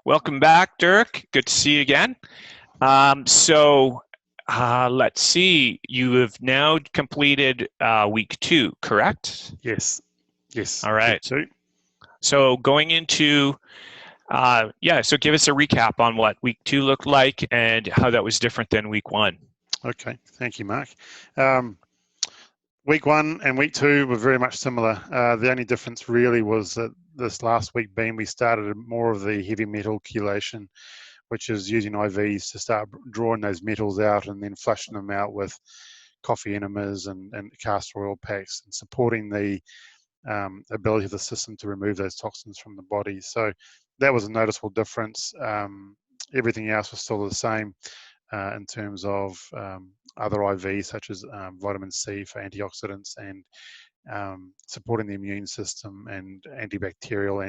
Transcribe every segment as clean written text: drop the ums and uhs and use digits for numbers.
Welcome back, Durrick. Good to see you again. Let's see. You have now completed week 2, correct? Yes, yes, All week right. 2. So going into, so give us a recap on what week 2 looked like and how that was different than week 1. Okay, thank you, Mark. Um, Week 1 and week 2 were very much similar. The only difference really was that this last week being we started more of the heavy metal chelation, which is using IVs to start drawing those metals out and then flushing them out with coffee enemas and castor oil packs and supporting the ability of the system to remove those toxins from the body. So that was a noticeable difference. Everything else was still the same in terms of other IVs such as vitamin C for antioxidants and supporting the immune system and antibacterial,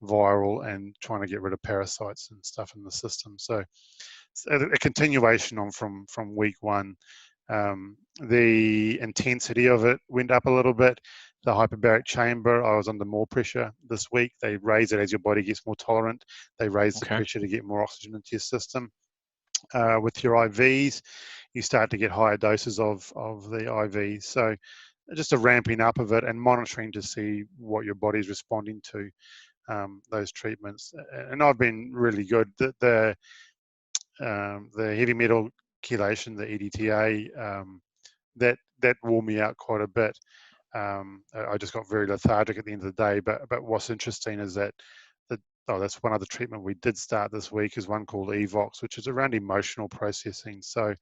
antiviral, and trying to get rid of parasites and stuff in the system. So a continuation on from week 1. The intensity of it went up a little bit. The hyperbaric chamber, I was under more pressure this week. They raise it as your body gets more tolerant. They raise the pressure to get more oxygen into your system. With your IVs, you start to get higher doses of the IVs. So just a ramping up of it and monitoring to see what your body's responding to those treatments. And I've been really good. The heavy metal chelation, the EDTA, that wore me out quite a bit. I just got very lethargic at the end of the day. But what's interesting is that that's one other treatment we did start this week is one called EVOX, which is around emotional processing. So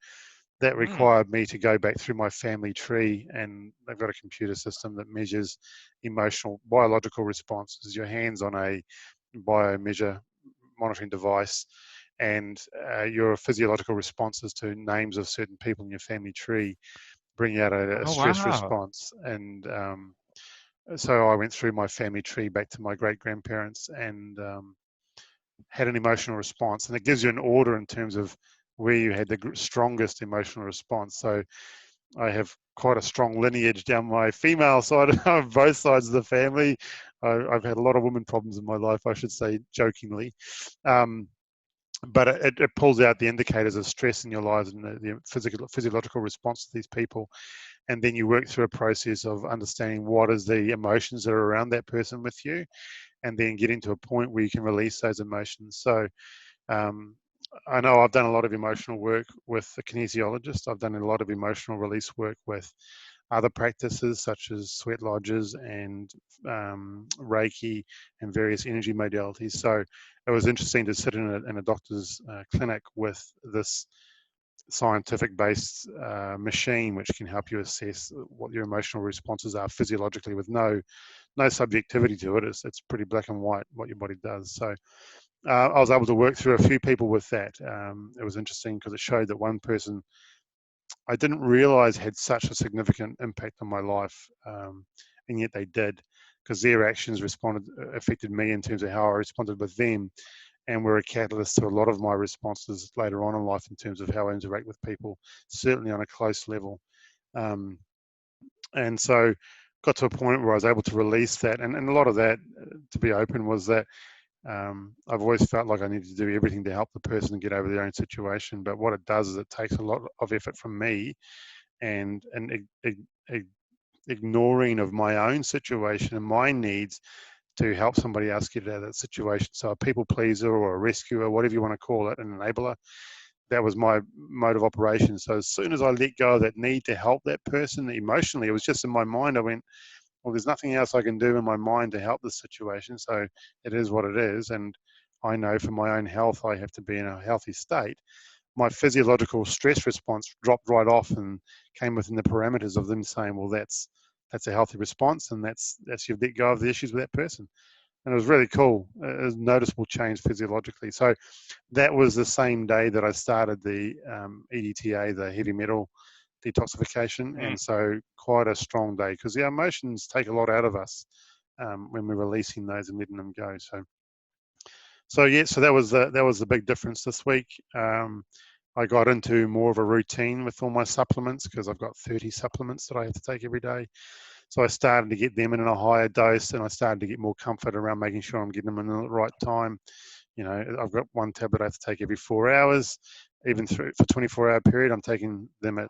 that required me to go back through my family tree, and they've got a computer system that measures emotional biological responses. Your hands on a biomeasure monitoring device and your physiological responses to names of certain people in your family tree bring out a stress response. And so I went through my family tree back to my great grandparents and had an emotional response. And it gives you an order in terms of where you had the strongest emotional response. So I have quite a strong lineage down my female side of both sides of the family. I've had a lot of women problems in my life, I should say, jokingly. But it pulls out the indicators of stress in your lives and the physiological response to these people. And then you work through a process of understanding what is the emotions that are around that person with you, and then getting to a point where you can release those emotions. So I know I've done a lot of emotional work with a kinesiologist. I've done a lot of emotional release work with other practices such as sweat lodges and Reiki and various energy modalities. So it was interesting to sit in a doctor's clinic with this scientific-based machine which can help you assess what your emotional responses are physiologically with no subjectivity to it. It's pretty black and white what your body does. So I was able to work through a few people with that. It was interesting because it showed that one person I didn't realize had such a significant impact on my life, and yet they did, because their actions affected me in terms of how I responded with them, and were a catalyst to a lot of my responses later on in life in terms of how I interact with people, certainly on a close level. And so got to a point where I was able to release that, and a lot of that, to be open, was that I've always felt like I needed to do everything to help the person get over their own situation. But what it does is it takes a lot of effort from me and ignoring of my own situation and my needs to help somebody else get out of that situation. So a people pleaser or a rescuer, whatever you want to call it, an enabler, that was my mode of operation. So as soon as I let go of that need to help that person emotionally, it was just in my mind, I went, well, there's nothing else I can do in my mind to help this situation. So it is what it is. And I know for my own health, I have to be in a healthy state. My physiological stress response dropped right off and came within the parameters of them saying, well, that's a healthy response, and that's you've let go of the issues with that person. And it was really cool. It was a noticeable change physiologically. So that was the same day that I started the EDTA, the heavy metal detoxification, and so quite a strong day because the emotions take a lot out of us when we're releasing those and letting them go. So that was the big difference this week. I got into more of a routine with all my supplements because I've got 30 supplements that I have to take every day. So I started to get them in a higher dose, and I started to get more comfort around making sure I'm getting them in the right time. I've got one tablet I have to take every 4 hours, even through for 24-hour period. I'm taking them at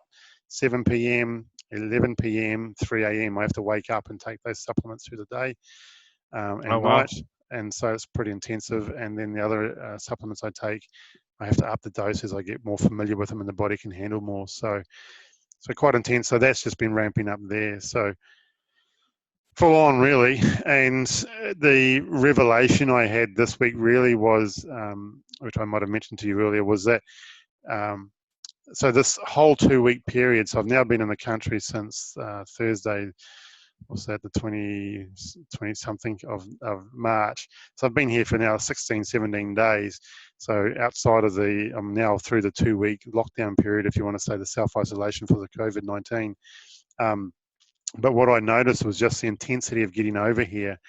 7 p.m., 11 p.m., 3 a.m. I have to wake up and take those supplements through the day Oh, and wow. night, and so it's pretty intensive. And then the other supplements I take, I have to up the dose as I get more familiar with them and the body can handle more. So quite intense. So that's just been ramping up there. So full on, really. And the revelation I had this week really was, which I might have mentioned to you earlier, was that um, so this whole 2 week period. So I've now been in the country since Thursday. What's that? The 20 something of March. So I've been here for now 16, 17 days. So outside of I'm now through the 2 week lockdown period, if you want to say the self isolation for the COVID-19. But what I noticed was just the intensity of getting over here,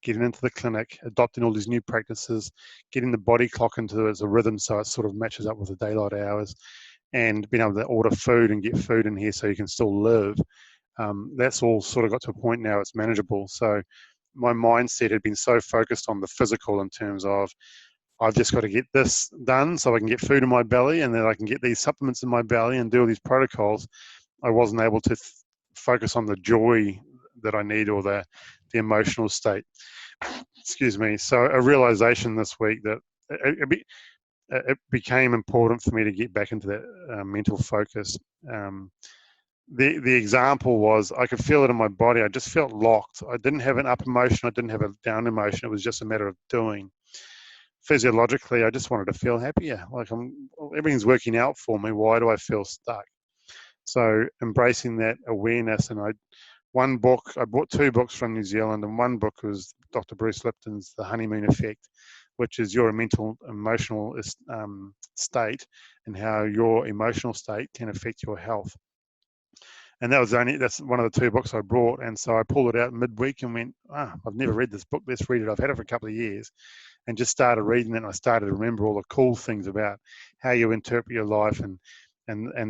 getting into the clinic, adopting all these new practices, getting the body clock into as a rhythm so it sort of matches up with the daylight hours, and being able to order food and get food in here so you can still live. That's all sort of got to a point now it's manageable. So my mindset had been so focused on the physical in terms of I've just got to get this done so I can get food in my belly and then I can get these supplements in my belly and do all these protocols. I wasn't able to focus on the joy that I need or the emotional state. Excuse me. So a realization this week that it became important for me to get back into that mental focus. The example was I could feel it in my body. I just felt locked. I didn't have an up emotion. I didn't have a down emotion. It was just a matter of doing. Physiologically, I just wanted to feel happier. Like everything's working out for me. Why do I feel stuck? So embracing that awareness, and I bought 2 books from New Zealand, and one book was Dr. Bruce Lipton's The Honeymoon Effect, which is your mental emotional state and how your emotional state can affect your health. And that's one of the 2 books I brought. And so I pulled it out midweek and went, I've never read this book. Let's read it. I've had it for a couple of years, and just started reading it. And I started to remember all the cool things about how you interpret your life and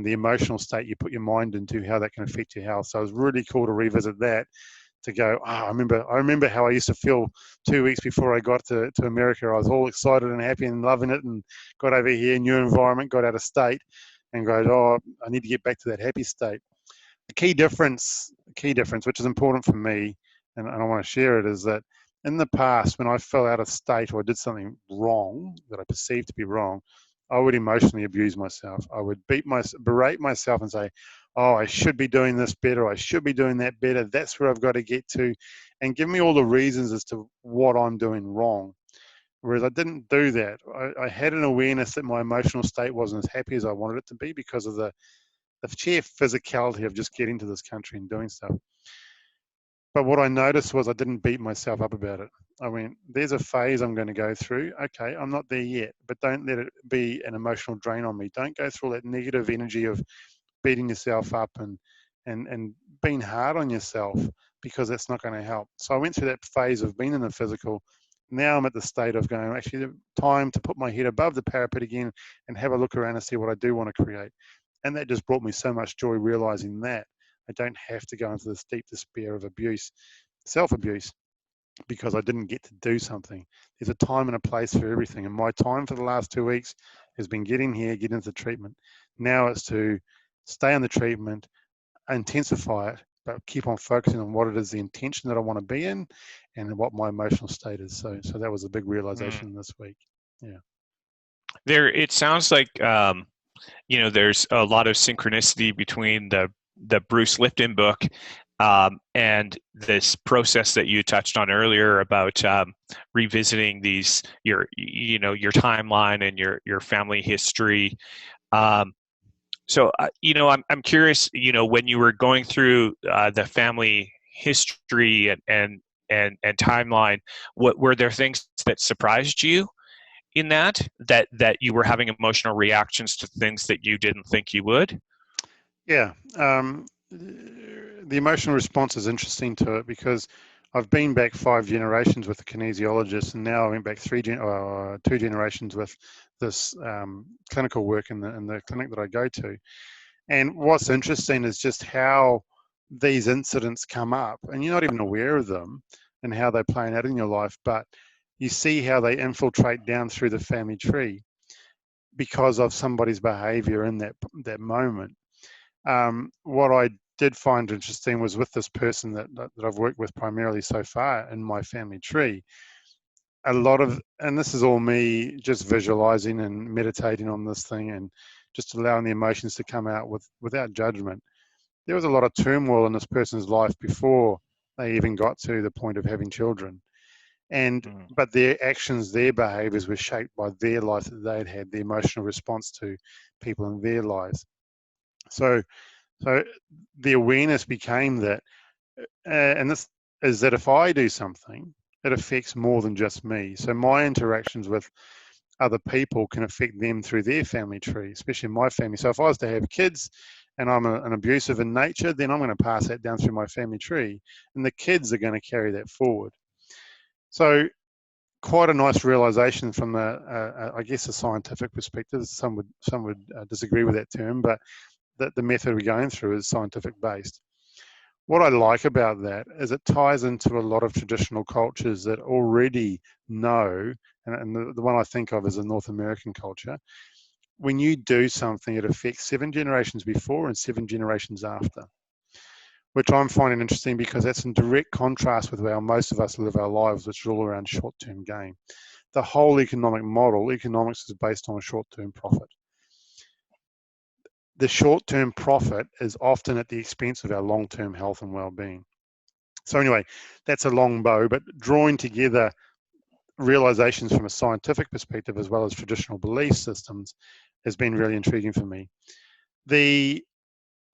the emotional state you put your mind into, how that can affect your health. So it was really cool to revisit that, to go, I remember how I used to feel 2 weeks before I got to America. I was all excited and happy and loving it, and got over here, new environment, got out of state, and go, I need to get back to that happy state. The key difference, which is important for me, and I want to share it, is that in the past, when I fell out of state or I did something wrong that I perceived to be wrong, I would emotionally abuse myself. I would berate myself and say, I should be doing this better. I should be doing that better. That's where I've got to get to, and give me all the reasons as to what I'm doing wrong. Whereas I didn't do that. I had an awareness that my emotional state wasn't as happy as I wanted it to be because of the sheer physicality of just getting to this country and doing stuff. But what I noticed was I didn't beat myself up about it. I went, there's a phase I'm going to go through. Okay, I'm not there yet, but don't let it be an emotional drain on me. Don't go through all that negative energy of beating yourself up and being hard on yourself, because that's not going to help. So I went through that phase of being in the physical. Now I'm at the state of going, actually, time to put my head above the parapet again and have a look around and see what I do want to create. And that just brought me so much joy, realizing that I don't have to go into this deep despair of abuse, self-abuse, because I didn't get to do something. There's a time and a place for everything. And my time for the last 2 weeks has been getting here, get into treatment. Now it's to stay on the treatment, intensify it, but keep on focusing on what it is, the intention that I want to be in, and what my emotional state is. So that was a big realization this week. Yeah. It sounds like there's a lot of synchronicity between the Bruce Lipton book and this process that you touched on earlier about revisiting your timeline and your family history. So I'm curious. When you were going through the family history and timeline, what were there things that surprised you in that you were having emotional reactions to things that you didn't think you would? Yeah. The emotional response is interesting to it because I've been back 5 generations with the kinesiologist, and now I went back 2 generations with this clinical work in the clinic that I go to. And what's interesting is just how these incidents come up, and you're not even aware of them and how they're playing out in your life. But you see how they infiltrate down through the family tree because of somebody's behavior in that moment. What I did find interesting was with this person that I've worked with primarily so far in my family tree, a lot of, and this is all me just visualizing and meditating on this thing and just allowing the emotions to come out without judgment. There was a lot of turmoil in this person's life before they even got to the point of having children. And Mm. but their actions, their behaviors were shaped by their life that they'd had, the emotional response to people in their lives. So the awareness became that, and this is that if I do something, it affects more than just me. So my interactions with other people can affect them through their family tree, especially my family. So if I was to have kids and I'm an abusive in nature, then I'm going to pass that down through my family tree, and the kids are going to carry that forward. So quite a nice realization from I guess, a scientific perspective. Some would disagree with that term, but the method we're going through is scientific based. What I like about that is it ties into a lot of traditional cultures that already know, and the one I think of is a North American culture. When you do something, it affects 7 generations before and 7 generations after, which I'm finding interesting because that's in direct contrast with how most of us live our lives, which is all around short-term gain. The whole economic model, economics, is based on a short-term profit. The short-term profit is often at the expense of our long-term health and well-being. So anyway, that's a long bow, but drawing together realizations from a scientific perspective as well as traditional belief systems has been really intriguing for me.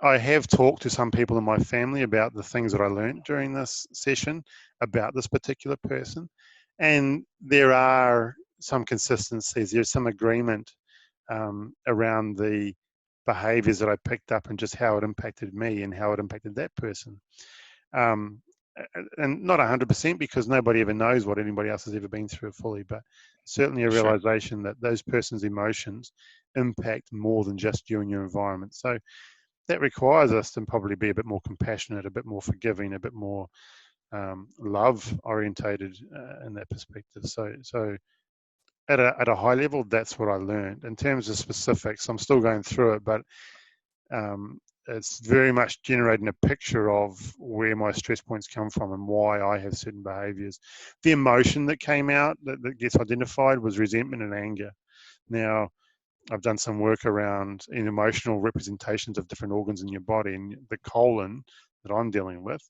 I have talked to some people in my family about the things that I learned during this session about this particular person, and there are some consistencies. There's some agreement around the behaviors that I picked up and just how it impacted me and how it impacted that person. Um, and not 100% because nobody ever knows what anybody else has ever been through fully, but certainly a Sure. realization that those person's emotions impact more than just you and your environment. So that requires us to probably be a bit more compassionate, a bit more forgiving, a bit more love orientated in that perspective. So at a high level, that's what I learned. In terms of specifics, I'm still going through it, but um, it's very much generating a picture of where my stress points come from and why I have certain behaviors. The emotion that came out that gets identified was resentment and anger. Now, I've done some work around emotional representations of different organs in your body, and the colon that I'm dealing with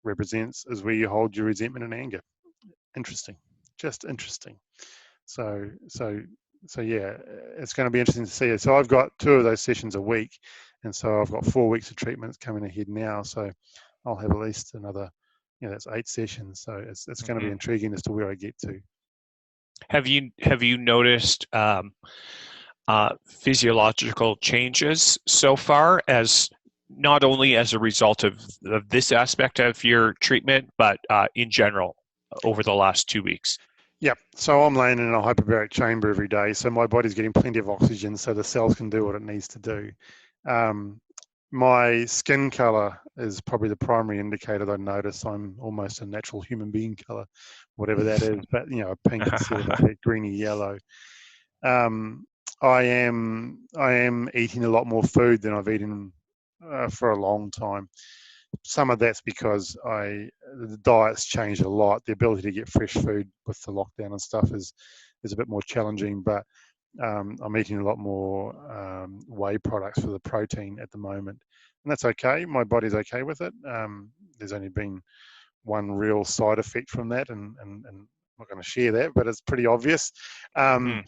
is where you hold your resentment and anger. Interesting, just interesting. So, so, so yeah, it's going to be interesting to see it. So I've got 2 of those sessions a week, and so I've got 4 weeks of treatments coming ahead now. So I'll have at least another, that's 8 sessions. So it's going to be Mm-hmm. intriguing as to where I get to. Have you noticed physiological changes so far, as not only as a result of this aspect of your treatment, but in general over the last 2 weeks? Yeah, so I'm laying in a hyperbaric chamber every day, so my body's getting plenty of oxygen, so the cells can do what it needs to do. Um, my skin color is probably the primary indicator that I notice. I'm almost a natural human being color, whatever that is, but a pink instead of a greeny yellow. I am eating a lot more food than I've eaten for a long time. Some of that's because the diet's changed a lot. The ability to get fresh food with the lockdown and stuff is a bit more challenging, but I'm eating a lot more whey products for the protein at the moment, and that's okay. My body's okay with it. There's only been one real side effect from that, and I'm not going to share that, but it's pretty obvious. Um,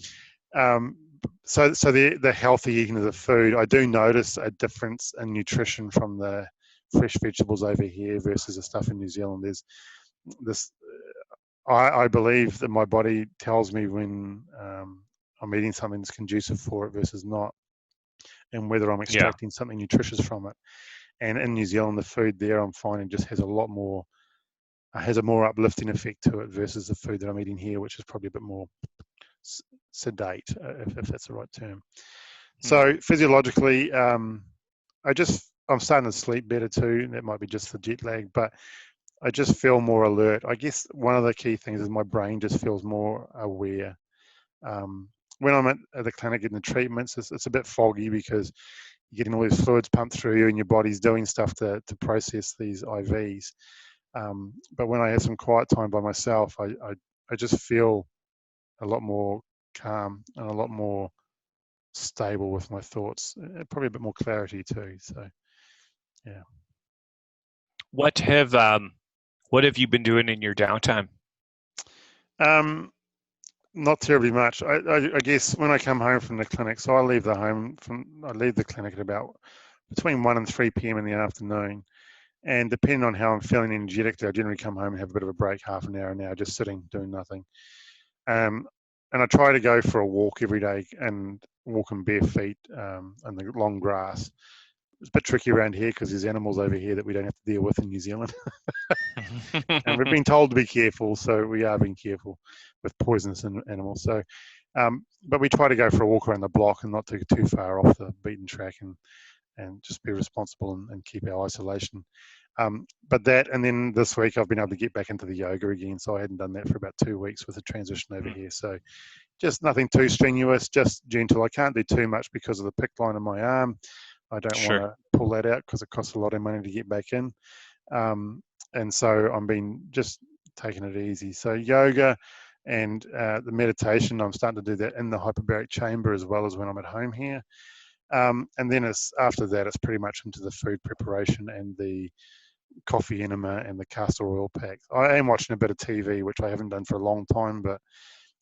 Mm-hmm. um, so the healthy eating of the food, I do notice a difference in nutrition from the fresh vegetables over here versus the stuff in New Zealand. There's this. I believe that my body tells me when I'm eating something that's conducive for it versus not, and whether I'm Yeah. extracting something nutritious from it. And in New Zealand, the food there I'm finding just has a more uplifting effect to it versus the food that I'm eating here, which is probably a bit more sedate, if that's the right term. Mm. So physiologically, I'm starting to sleep better too. That might be just the jet lag, but I just feel more alert. I guess one of the key things is my brain just feels more aware. When I'm at the clinic getting the treatments, it's a bit foggy because you're getting all these fluids pumped through you and your body's doing stuff to process these IVs. But when I have some quiet time by myself, I just feel a lot more calm and a lot more stable with my thoughts. Probably a bit more clarity too. So, yeah. What have you been doing in your downtime? Not terribly much. I guess when I come home from the clinic, so I leave the clinic at about between 1 and 3 p.m. in the afternoon. And depending on how I'm feeling energetically, I generally come home and have a bit of a break, half an hour, just sitting, doing nothing. And I try to go for a walk every day and walk in bare feet in the long grass. It's a bit tricky around here because there's animals over here that we don't have to deal with in New Zealand. And we've been told to be careful, so we are being careful with poisonous animals. So, but we try to go for a walk around the block and not too far off the beaten track, and just be responsible and keep our isolation. But that, and then this week I've been able to get back into the yoga again, so I hadn't done that for about 2 weeks with the transition over here. So just nothing too strenuous, just gentle. I can't do too much because of the PICC line in my arm. I don't want to pull that out because it costs a lot of money to get back in. And so I'm been just taking it easy. So yoga and the meditation, I'm starting to do that in the hyperbaric chamber as well as when I'm at home here. And then after that, it's pretty much into the food preparation and the coffee enema and the castor oil pack. I am watching a bit of TV, which I haven't done for a long time, but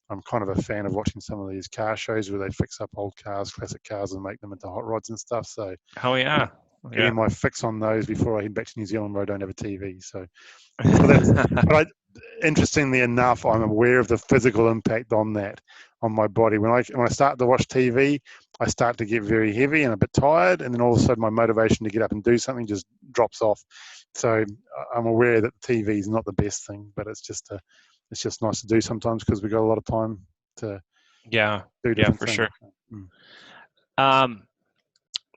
I'm kind of a fan of watching some of these car shows where they fix up old cars, classic cars, and make them into hot rods and stuff. So, getting my fix on those before I head back to New Zealand where I don't have a TV. So that's, but interestingly enough, I'm aware of the physical impact on my body. When I start to watch TV, I start to get very heavy and a bit tired, and then all of a sudden my motivation to get up and do something just drops off. So I'm aware that TV is not the best thing, but it's just nice to do sometimes because we've got a lot of time to do different things. Sure. I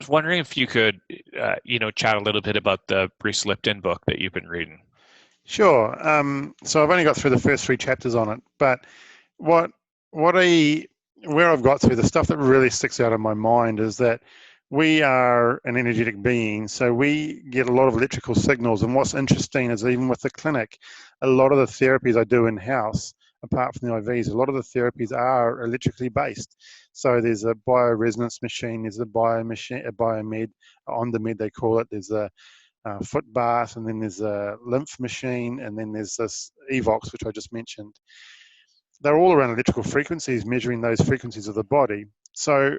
was wondering if you could, chat a little bit about the Bruce Lipton book that you've been reading. Sure. So I've only got through the first 3 chapters on it, but where I've got through, the stuff that really sticks out in my mind is that we are an energetic being, so we get a lot of electrical signals. And what's interesting is even with the clinic, a lot of the therapies I do in-house, apart from the IVs, a lot of the therapies are electrically based. So there's a bioresonance machine, there's a biomed, on the med they call it, there's a foot bath, and then there's a lymph machine, and then there's this Evox, which I just mentioned. They're all around electrical frequencies, measuring those frequencies of the body. So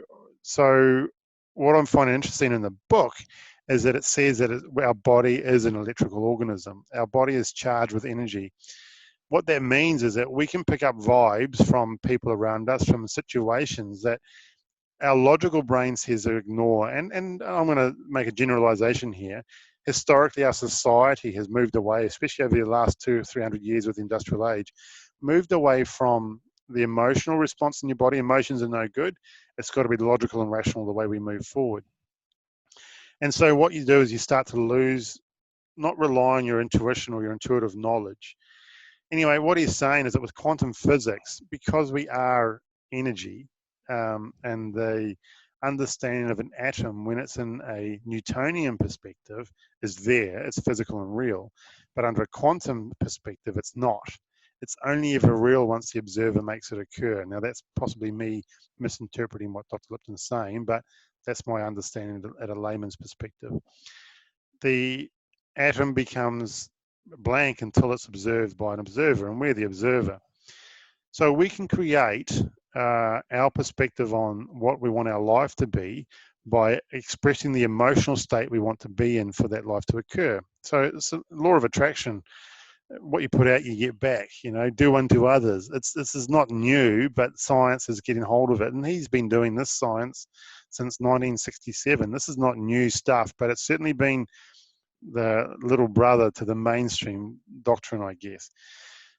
what I'm finding interesting in the book is that it says that our body is an electrical organism. Our body is charged with energy. What that means is that we can pick up vibes from people around us, from situations that our logical brain says to ignore. And I'm going to make a generalization here. Historically, our society has moved away, especially over the last 200 or 300 years with the industrial age, moved away from the emotional response in your body. Emotions are no good. It's got to be logical and rational the way we move forward. And so what you do is you start to not rely on your intuition or your intuitive knowledge. Anyway, what he's saying is that with quantum physics, because we are energy, and the understanding of an atom when it's in a Newtonian perspective is there, it's physical and real. But under a quantum perspective, it's not. It's only ever real once the observer makes it occur. Now, that's possibly me misinterpreting what Dr. Lipton's saying, but that's my understanding at a layman's perspective. The atom becomes blank until it's observed by an observer, and we're the observer. So we can create our perspective on what we want our life to be by expressing the emotional state we want to be in for that life to occur. So it's a law of attraction. What you put out, you get back. Do unto others. This is not new, but science is getting hold of it, and he's been doing this science since 1967. This is not new stuff, but it's certainly been the little brother to the mainstream doctrine, I guess.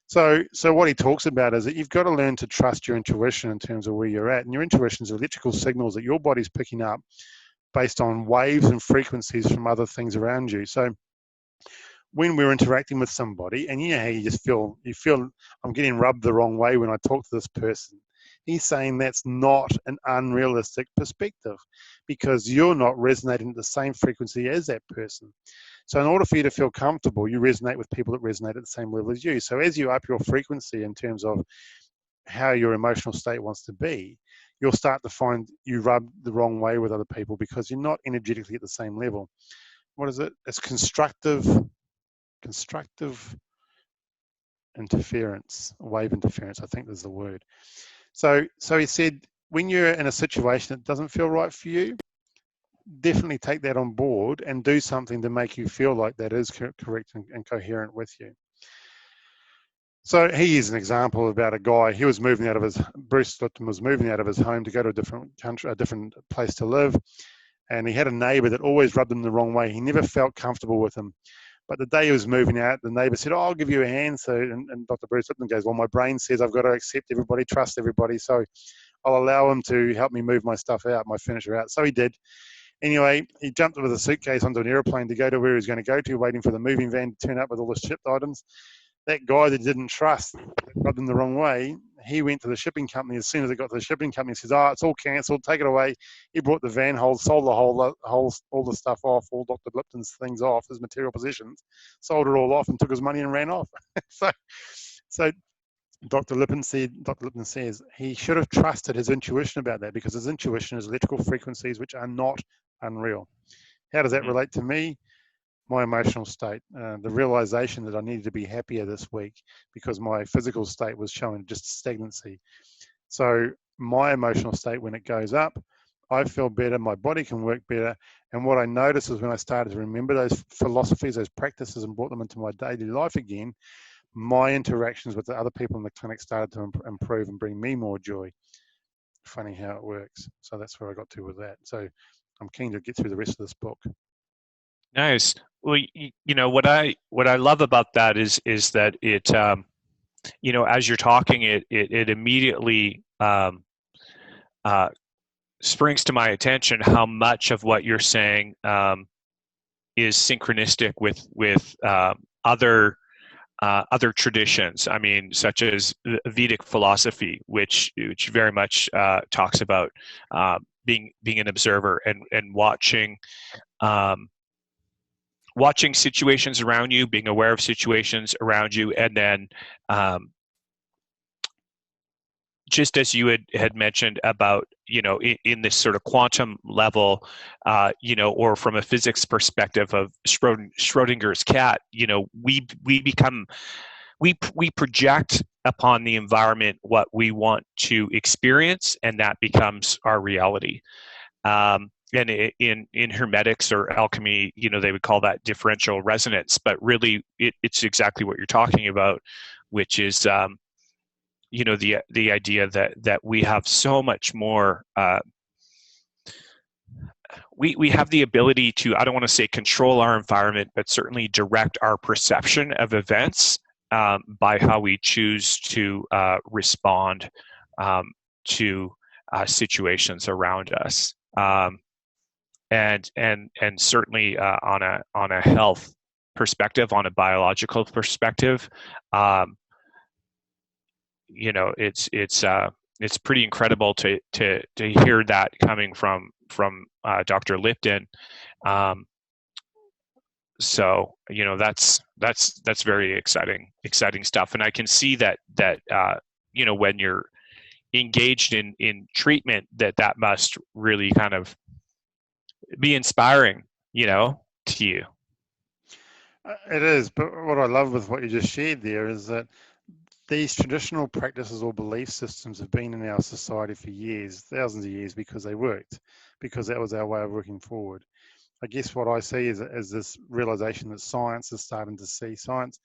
So what he talks about is that you've got to learn to trust your intuition in terms of where you're at, and your intuition is electrical signals that your body's picking up based on waves and frequencies from other things around you. So when we're interacting with somebody, and you know how you feel I'm getting rubbed the wrong way when I talk to this person. He's saying that's not an unrealistic perspective because you're not resonating at the same frequency as that person. So in order for you to feel comfortable, you resonate with people that resonate at the same level as you. So as you up your frequency in terms of how your emotional state wants to be, you'll start to find you rub the wrong way with other people because you're not energetically at the same level. What is it? It's constructive interference, wave interference, I think is the word. So he said, when you're in a situation that doesn't feel right for you, definitely take that on board and do something to make you feel like that is correct and coherent with you. So he is an example about a guy. He was moving out of his, Bruce Lipton was moving out of his home to go to a different country, a different place to live. And he had a neighbor that always rubbed him the wrong way. He never felt comfortable with him. But the day he was moving out, the neighbor said, "Oh, I'll give you a hand." So, and Dr. Bruce Lipton goes, "Well, my brain says I've got to accept everybody, trust everybody. So I'll allow him to help me move my stuff out, my furniture out." So he did. Anyway, he jumped with a suitcase onto an airplane to go to where he was going to go to, waiting for the moving van to turn up with all the shipped items. That guy that didn't trust, that rubbed him the wrong way, he went to the shipping company. As soon as it got to the shipping company, he says, "Oh, it's all cancelled, take it away." He brought the van hold, sold the whole, all the stuff off, all Dr. Lipton's things off, his material possessions, sold it all off and took his money and ran off. so Dr. Lipton says he should have trusted his intuition about that because his intuition is electrical frequencies which are not unreal. How does that relate to me? My emotional state, the realization that I needed to be happier this week because my physical state was showing just stagnancy. So my emotional state, when it goes up, I feel better, my body can work better. And what I noticed is when I started to remember those philosophies, those practices, and brought them into my daily life again, my interactions with the other people in the clinic started to improve and bring me more joy. Funny how it works. So that's where I got to with that. So I'm keen to get through the rest of this book. Nice. Well, you know what I love about that is that it you know, as you're talking, it immediately springs to my attention how much of what you're saying is synchronistic with other traditions. I mean, such as Vedic philosophy, which very much talks about being an observer and watching. Watching situations around you, being aware of situations around you, and then just as you had mentioned about, you know, in this sort of quantum level, you know, or from a physics perspective of Schrodinger's cat, you know, we project upon the environment what we want to experience, and that becomes our reality. And in hermetics or alchemy, you know, they would call that differential resonance, but really it's exactly what you're talking about, which is, you know, the idea that we have so much more, we have the ability to, I don't want to say control our environment, but certainly direct our perception of events by how we choose to respond to situations around us. And certainly on a health perspective, on a biological perspective, you know, it's pretty incredible to hear that coming from Dr. Lipton. So you know, that's very exciting stuff, and I can see that you know, when you're engaged in treatment, that must really kind of be inspiring, you know, to you. It is, but what I love with what you just shared there is that these traditional practices or belief systems have been in our society for years, thousands of years, because they worked, because that was our way of working forward. I guess what I see is this realization that science is starting to see science.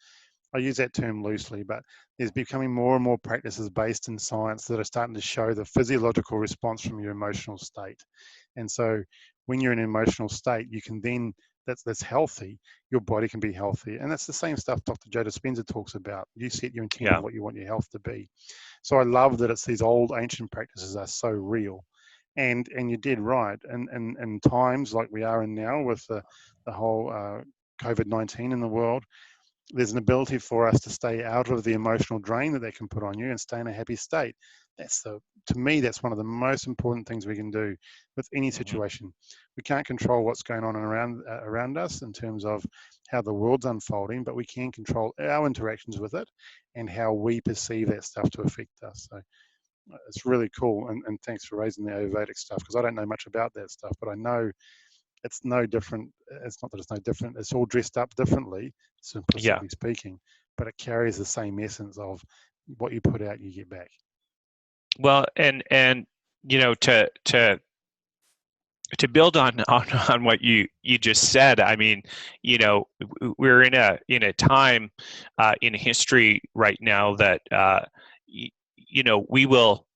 I use that term loosely, but there's becoming more and more practices based in science that are starting to show the physiological response from your emotional state. And so when you're in an emotional state, you can then, that's healthy, your body can be healthy. And that's the same stuff Dr. Joe Dispenza talks about. You set your intent of what you want your health to be. So I love that it's these old ancient practices are so real. And you did right. And times like we are in now with the whole COVID-19 in the world, there's an ability for us to stay out of the emotional drain that they can put on you and stay in a happy state. To me, that's one of the most important things we can do with any Hmm. situation. We can't control what's going on around us in terms of how the world's unfolding, but we can control our interactions with it and how we perceive that stuff to affect us. So it's really cool, and thanks for raising the Ayurvedic stuff, because I don't know much about that stuff, but I know it's no different. It's not that it's no different. It's all dressed up differently, Yeah. simplistically speaking, but it carries the same essence of what you put out, you get back. Well, and to build on what you just said, I mean, we're in a time in history right now that we will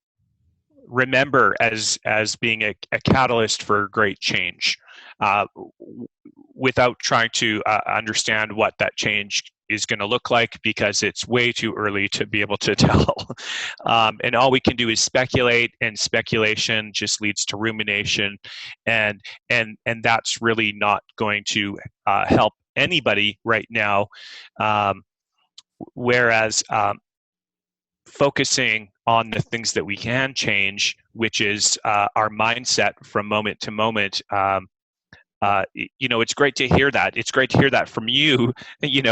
remember as being a catalyst for great change, uh, without trying to understand what that change is going to look like, because it's way too early to be able to tell. And all we can do is speculate, and speculation just leads to rumination, and that's really not going to help anybody right now. Um, whereas focusing on the things that we can change, which is our mindset from moment to moment. It's great to hear that. It's great to hear that from you,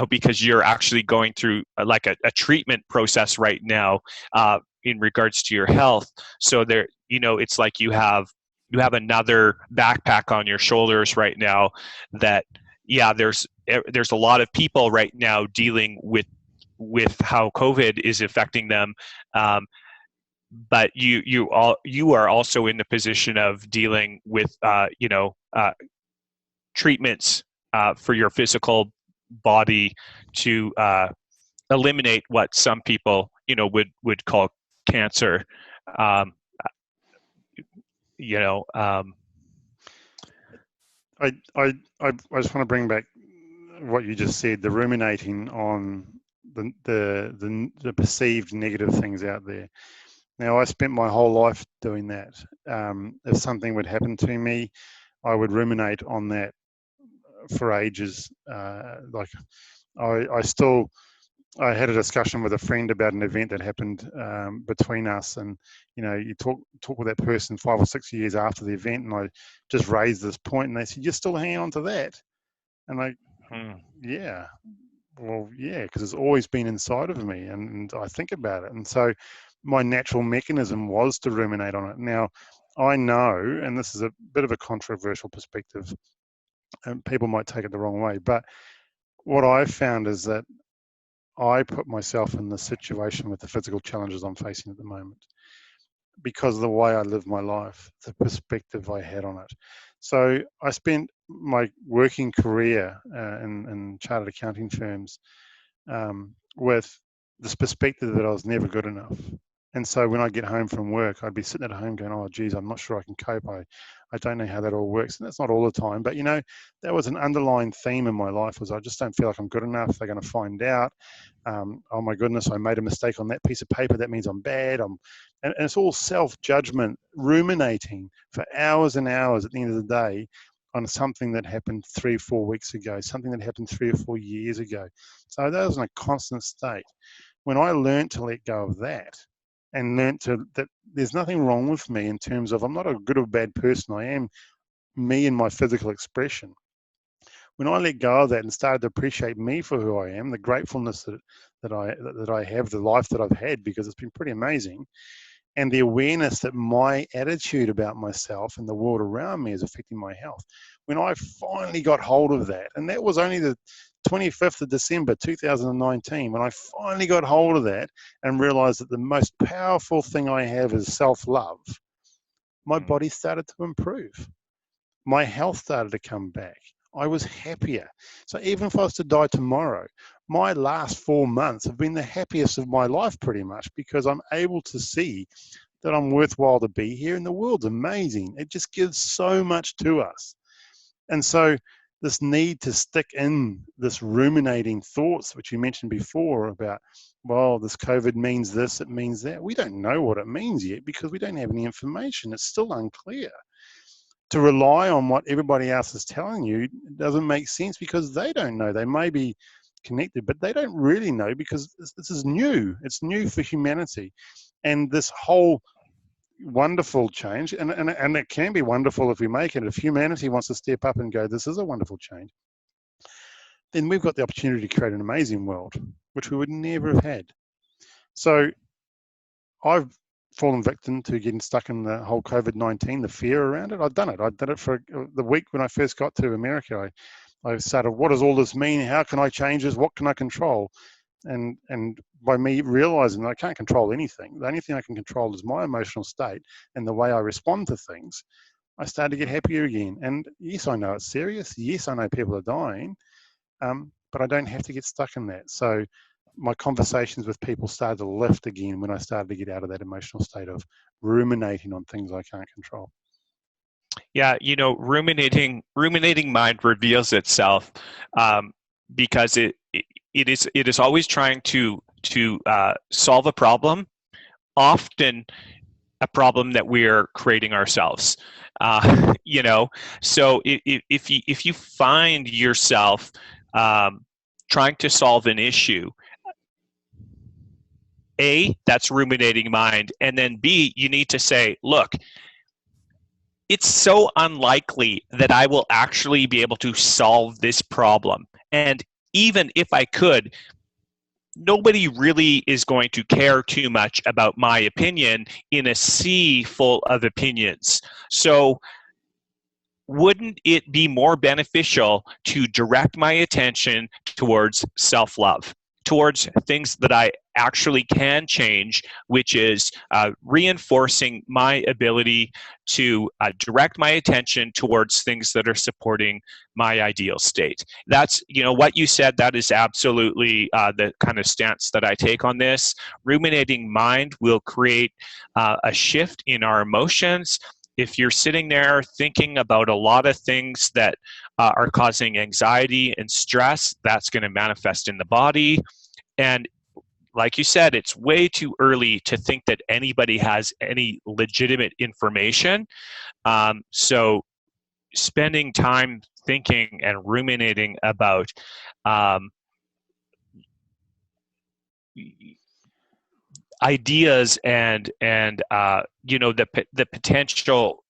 because you're actually going through like a treatment process right now in regards to your health. So there, it's like you have another backpack on your shoulders right now. That, yeah, there's a lot of people right now dealing with how COVID is affecting them. Um, but you are also in the position of dealing with treatments for your physical body to eliminate what some people would call cancer. Um, you know, um, I just want to bring back what you just said, the ruminating on the perceived negative things out there. Now, I spent my whole life doing that. If something would happen to me, I would ruminate on that for ages. Like I had a discussion with a friend about an event that happened between us, and you talk with that person 5 or 6 years after the event, and I just raised this point, and they said, "You're still hanging on to that," and hmm, yeah, well, yeah, because it's always been inside of me, and I think about it, and so my natural mechanism was to ruminate on it. Now, I know, and this is a bit of a controversial perspective, and people might take it the wrong way, but what I've found is that I put myself in the situation with the physical challenges I'm facing at the moment because of the way I live my life, the perspective I had on it. So I spent my working career in chartered accounting firms with this perspective that I was never good enough. And so when I get home from work, I'd be sitting at home going, "Oh, geez, I'm not sure I can cope. I don't know how that all works." And that's not all the time, but that was an underlying theme in my life, was I just don't feel like I'm good enough. They're going to find out. Oh my goodness, I made a mistake on that piece of paper. That means I'm bad. And it's all self-judgment, ruminating for hours and hours at the end of the day on something that happened 3 or 4 weeks ago, something that happened 3 or 4 years ago. So that was in a constant state. When I learned to let go of that and learned that there's nothing wrong with me in terms of I'm not a good or bad person, I am me in my physical expression. When I let go of that and started to appreciate me for who I am, the gratefulness that I have, the life that I've had, because it's been pretty amazing, and the awareness that my attitude about myself and the world around me is affecting my health. When I finally got hold of that, and that was only the 25th of December 2019, when I finally got hold of that and realized that the most powerful thing I have is self-love, my hmm. body started to improve. My health started to come back. I was happier. So even if I was to die tomorrow, my last 4 months have been the happiest of my life pretty much, because I'm able to see that I'm worthwhile to be here, and the world's amazing. It just gives so much to us. And so this need to stick in this ruminating thoughts, which you mentioned before about, well, this COVID means this, it means that. We don't know what it means yet because we don't have any information. It's still unclear. to rely on what everybody else is telling you doesn't make sense, because they don't know. They may be connected, but they don't really know, because this is new. It's new for humanity. And this whole wonderful change, and it can be wonderful if we make it. If humanity wants to step up and go, this is a wonderful change, then we've got the opportunity to create an amazing world, which we would never have had. So I've fallen victim to getting stuck in the whole COVID-19, the fear around it. I've done it. I did it for the week when I first got to America. I started, what does all this mean? How can I change this? What can I control? And by me realizing that I can't control anything, the only thing I can control is my emotional state and the way I respond to things, I started to get happier again. And yes, I know it's serious. Yes, I know people are dying, but I don't have to get stuck in that. So my conversations with people started to lift again when I started to get out of that emotional state of ruminating on things I can't control. Yeah, ruminating mind reveals itself, because it is always trying to solve a problem, often a problem that we're creating ourselves. So if you find yourself trying to solve an issue, A, that's ruminating mind, and then B, you need to say, look, it's so unlikely that I will actually be able to solve this problem. And even if I could, nobody really is going to care too much about my opinion in a sea full of opinions. So wouldn't it be more beneficial to direct my attention towards self-love, towards things that I actually can change, which is reinforcing my ability to direct my attention towards things that are supporting my ideal state? That's, what you said, that is absolutely the kind of stance that I take on this. Ruminating mind will create a shift in our emotions. If you're sitting there thinking about a lot of things that are causing anxiety and stress, that's going to manifest in the body. And like you said, it's way too early to think that anybody has any legitimate information. So spending time thinking and ruminating about ideas and the potential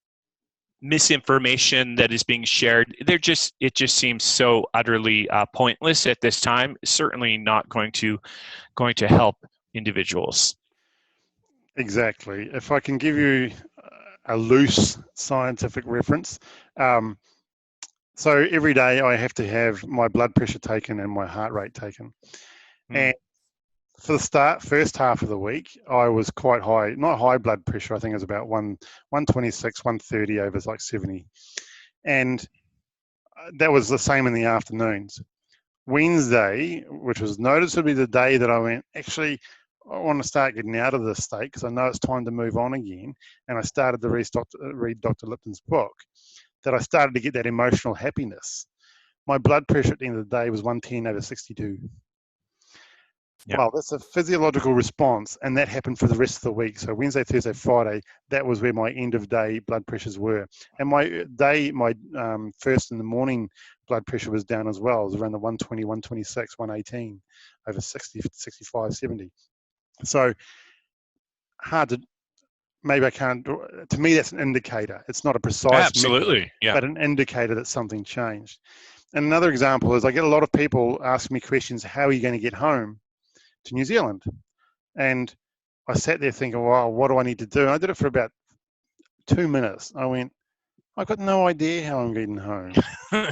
misinformation that is being shared, it just seems so utterly pointless at this time. Certainly not going to help individuals. Exactly. If I can give you a loose scientific reference, so every day I have to have my blood pressure taken and my heart rate taken. And for the first half of the week, I was quite high, not high blood pressure. I think it was about 126, 130 over like 70. And that was the same in the afternoons. Wednesday, which was noticeably the day that I went, actually, I want to start getting out of this state because I know it's time to move on again. And I started to read Dr. Lipton's book, that I started to get that emotional happiness. My blood pressure at the end of the day was 110 over 62. Yeah. Wow, that's a physiological response, and that happened for the rest of the week. So Wednesday, Thursday, Friday, that was where my end of day blood pressures were. And my first in the morning blood pressure was down as well. It was around the 120, 126, 118 over 60, 65, 70. So hard to, maybe I can't, to me that's an indicator. It's not a precise measure, but an indicator that something changed. And another example is I get a lot of people ask me questions, how are you going to get home to New Zealand? And I sat there thinking, well, what do I need to do? And I did it for about 2 minutes. I went, I've got no idea how I'm getting home.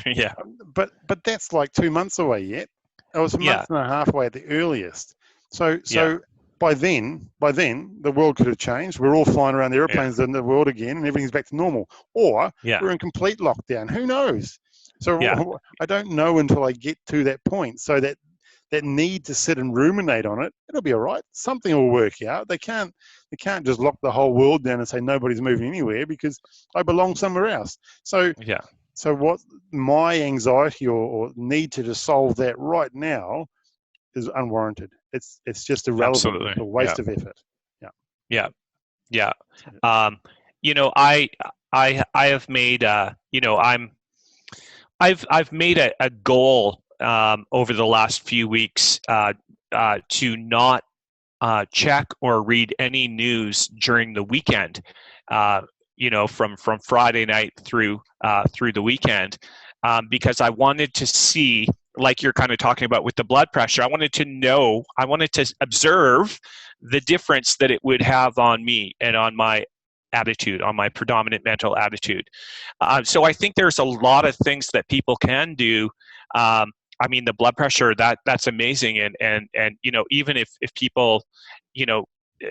Yeah. But that's like 2 months away yet. I was a month and a half away at the earliest. So by then, the world could have changed. We're all flying around the airplanes in the world again, and everything's back to normal. Or we're in complete lockdown. Who knows? So I don't know until I get to that point. So that need to sit and ruminate on it, it'll be all right. Something will work out. They can't just lock the whole world down and say nobody's moving anywhere because I belong somewhere else. So what my anxiety or need to just solve that right now is unwarranted. It's just irrelevant. Absolutely. It's a waste of effort. Yeah. I have made I've made a goal over the last few weeks to not check or read any news during the weekend. From Friday night through the weekend, because I wanted to see, like you're kind of talking about with the blood pressure. I wanted to observe the difference that it would have on me and on my attitude, on my predominant mental attitude. So I think there's a lot of things that people can do. I mean, the blood pressure, that's amazing, and even if people,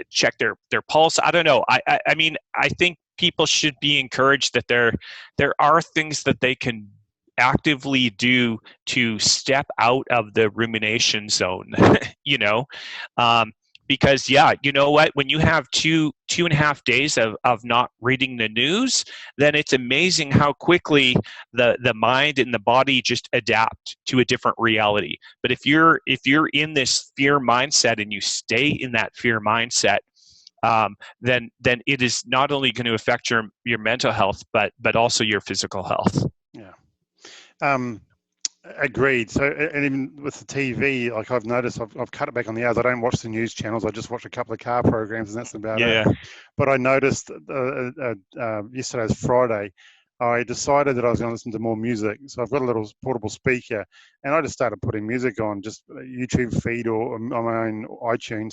check their pulse. I don't know. I mean, I think people should be encouraged that there are things that they can actively do to step out of the rumination zone. you know, um, because you know what? When you have 2.5 days of not reading the news, then it's amazing how quickly the mind and the body just adapt to a different reality. But if you're in this fear mindset and you stay in that fear mindset, then it is not only going to affect your mental health, but also your physical health. Yeah. Agreed. So, and even with the TV, like I've noticed, I've cut it back on the hours. I don't watch the news channels. I just watch a couple of car programs, and that's about it. Yeah. But I noticed yesterday was Friday. I decided that I was going to listen to more music. So I've got a little portable speaker, and I just started putting music on, just a YouTube feed or on my own iTunes,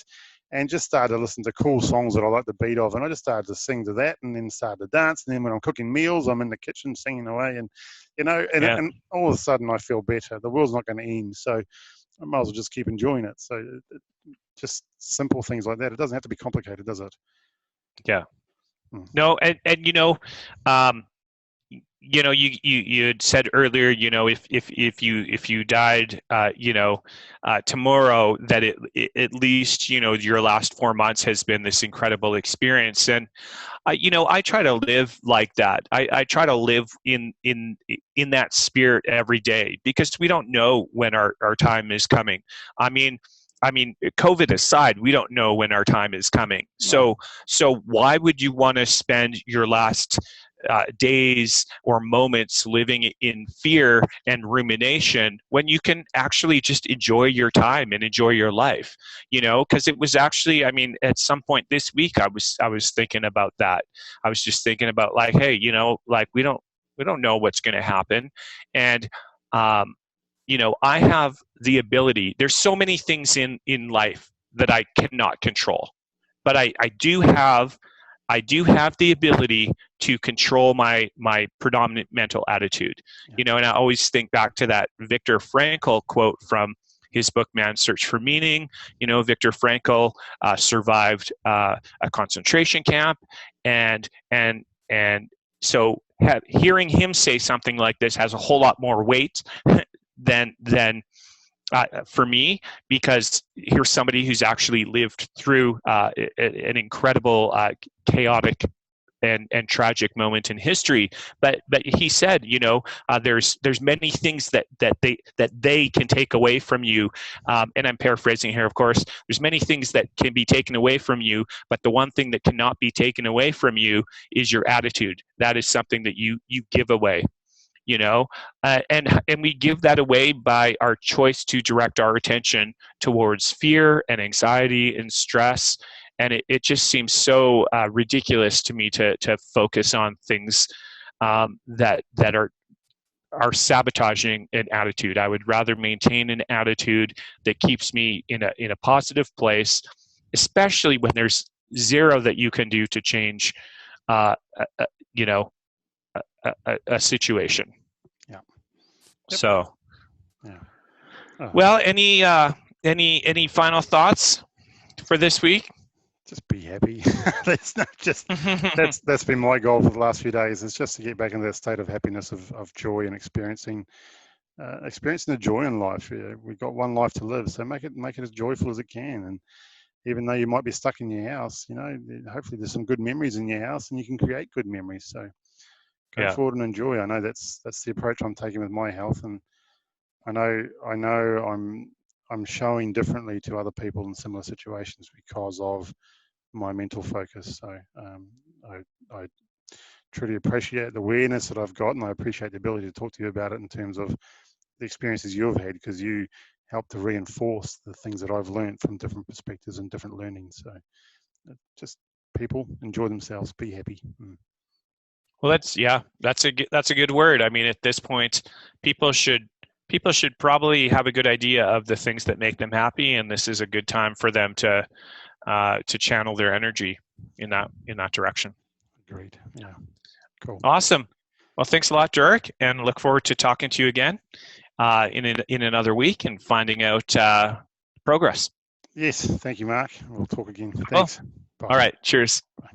and just started to listen to cool songs that I like the beat of. And I just started to sing to that, and then started to dance. And then when I'm cooking meals, I'm in the kitchen singing away, and and all of a sudden I feel better. The world's not going to end, so I might as well just keep enjoying it. So just simple things like that. It doesn't have to be complicated, does it? Yeah. No, and um, you had said earlier, if you died, tomorrow, that at least, your last 4 months has been this incredible experience. And I try to live like that. I try to live in that spirit every day, because we don't know when our time is coming. I mean, COVID aside, we don't know when our time is coming. So why would you want to spend your last days or moments living in fear and rumination when you can actually just enjoy your time and enjoy your life? Because it was actually, at some point this week, I was thinking about that. I was just thinking about, like, hey, like, we don't know what's going to happen. And I have the ability. There's so many things in life that I cannot control, but I do have the ability to control my predominant mental attitude. And I always think back to that Viktor Frankl quote from his book Man's Search for Meaning. Viktor Frankl survived a concentration camp, and so hearing him say something like this has a whole lot more weight than for me, because here's somebody who's actually lived through an incredible chaotic and tragic moment in history. But he said, there's many things that they can take away from you, and I'm paraphrasing here, of course. There's many things that can be taken away from you, but the one thing that cannot be taken away from you is your attitude. That is something that you give away. And we give that away by our choice to direct our attention towards fear and anxiety and stress. And it just seems so ridiculous to me to focus on things that are sabotaging an attitude. I would rather maintain an attitude that keeps me in a positive place, especially when there's zero that you can do to change a situation. Yeah. Yep. So, yeah. Well, any final thoughts for this week? Just be happy. That's been my goal for the last few days. Is just to get back into that state of happiness, of joy, and experiencing the joy in life. We've got one life to live, so make it as joyful as it can. And even though you might be stuck in your house, hopefully there's some good memories in your house, and you can create good memories. So go forward and enjoy. I know that's the approach I'm taking with my health, and I know I'm showing differently to other people in similar situations because of my mental focus. So I truly appreciate the awareness that I've got, and I appreciate the ability to talk to you about it in terms of the experiences you've had, because you help to reinforce the things that I've learned from different perspectives and different learnings. So just people enjoy themselves, be happy. Well, that's a good word. I mean, at this point, people should probably have a good idea of the things that make them happy, and this is a good time for them to channel their energy in that direction. Agreed. Yeah. Cool. Awesome. Well, thanks a lot, Durrick, and look forward to talking to you again in another week and finding out progress. Yes. Thank you, Mark. We'll talk again. Cool. Thanks. Bye. All right. Cheers. Bye.